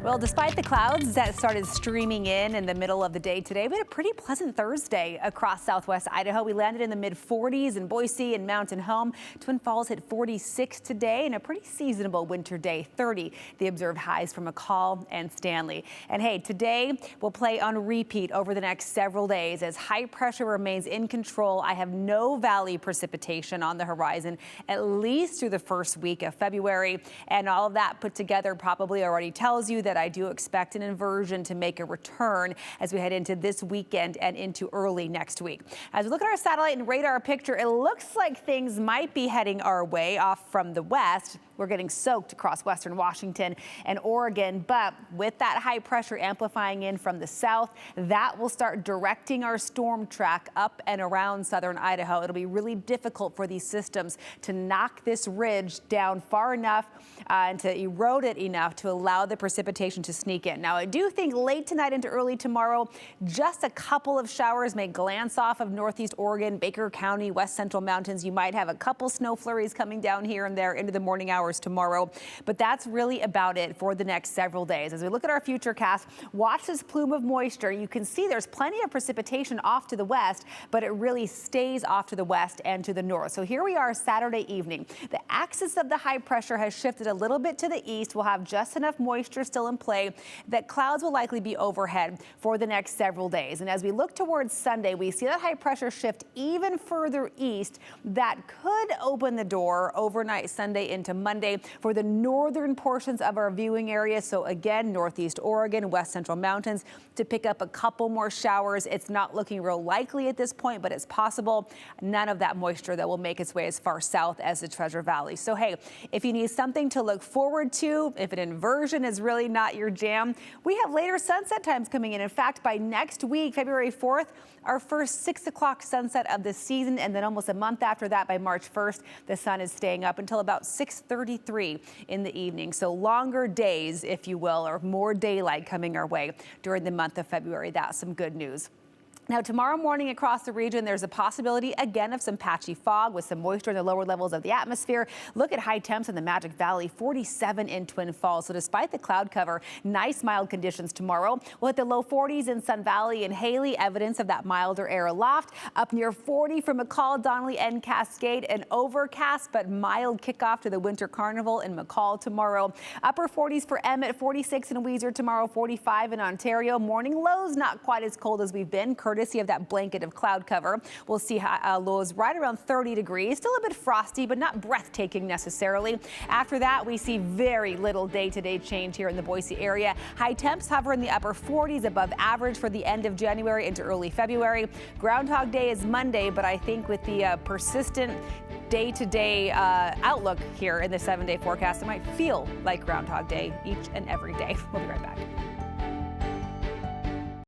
Well, despite the clouds that started streaming in the middle of the day today, we had a pretty pleasant Thursday across southwest Idaho. We landed in the mid-40s in Boise and Mountain Home. Twin Falls hit 46 today and a pretty seasonable winter day, 30. The observed highs from McCall and Stanley. And hey, today will play on repeat over the next several days as high pressure remains in control. I have no valley precipitation on the horizon, at least through the first week of February. And all of that put together probably already tells you that I do expect an inversion to make a return as we head into this weekend and into early next week. As we look at our satellite and radar picture, it looks like things might be heading our way off from the west. We're getting soaked across western Washington and Oregon, but with that high pressure amplifying in from the south, that will start directing our storm track up and around southern Idaho. It'll be really difficult for these systems to knock this ridge down far enough and to erode it enough to allow the precipitation to sneak in. Now, I do think late tonight into early tomorrow, just a couple of showers may glance off of northeast Oregon, Baker County, west central mountains. You might have a couple snow flurries coming down here and there into the morning hours tomorrow, but that's really about it for the next several days. As we look at our future cast, watch this plume of moisture. You can see there's plenty of precipitation off to the west, but it really stays off to the west and to the north. So here we are Saturday evening. The axis of the high pressure has shifted a little bit to the east. We'll have just enough moisture still in play that clouds will likely be overhead for the next several days. And as we look towards Sunday, we see that high pressure shift even further east. That could open the door overnight Sunday into Monday for the northern portions of our viewing area. So again, northeast Oregon, west central mountains to pick up a couple more showers. It's not looking real likely at this point, but it's possible. None of that moisture that will make its way as far south as the Treasure Valley. So hey, if you need something to look forward to, if an inversion is really not your jam, we have later sunset times coming in. In fact, by next week, February 4th, our first 6 o'clock sunset of the season, and then almost a month after that, by March 1st, the sun is staying up until about 6:33 in the evening. So longer days, if you will, or more daylight coming our way during the month of February. That's some good news. Now, tomorrow morning across the region, there's a possibility again of some patchy fog with some moisture in the lower levels of the atmosphere. Look at high temps in the Magic Valley, 47 in Twin Falls. So despite the cloud cover, nice mild conditions tomorrow. We'll hit the low 40s in Sun Valley and Haley, evidence of that milder air aloft. Up near 40 for McCall, Donnelly, and Cascade. An overcast but mild kickoff to the Winter Carnival in McCall tomorrow. Upper 40s for Emmett, 46 in Weiser tomorrow, 45 in Ontario. Morning lows not quite as cold as we've been, courtesy of that blanket of cloud cover. We'll see lows right around 30 degrees, still a bit frosty, but not breathtaking necessarily. After that, we see very little day-to-day change here in the Boise area. High temps hover in the upper 40s above average for the end of January into early February. Groundhog Day is Monday, but I think with the persistent day-to-day outlook here in the 7-day forecast, it might feel like Groundhog Day each and every day. We'll be right back.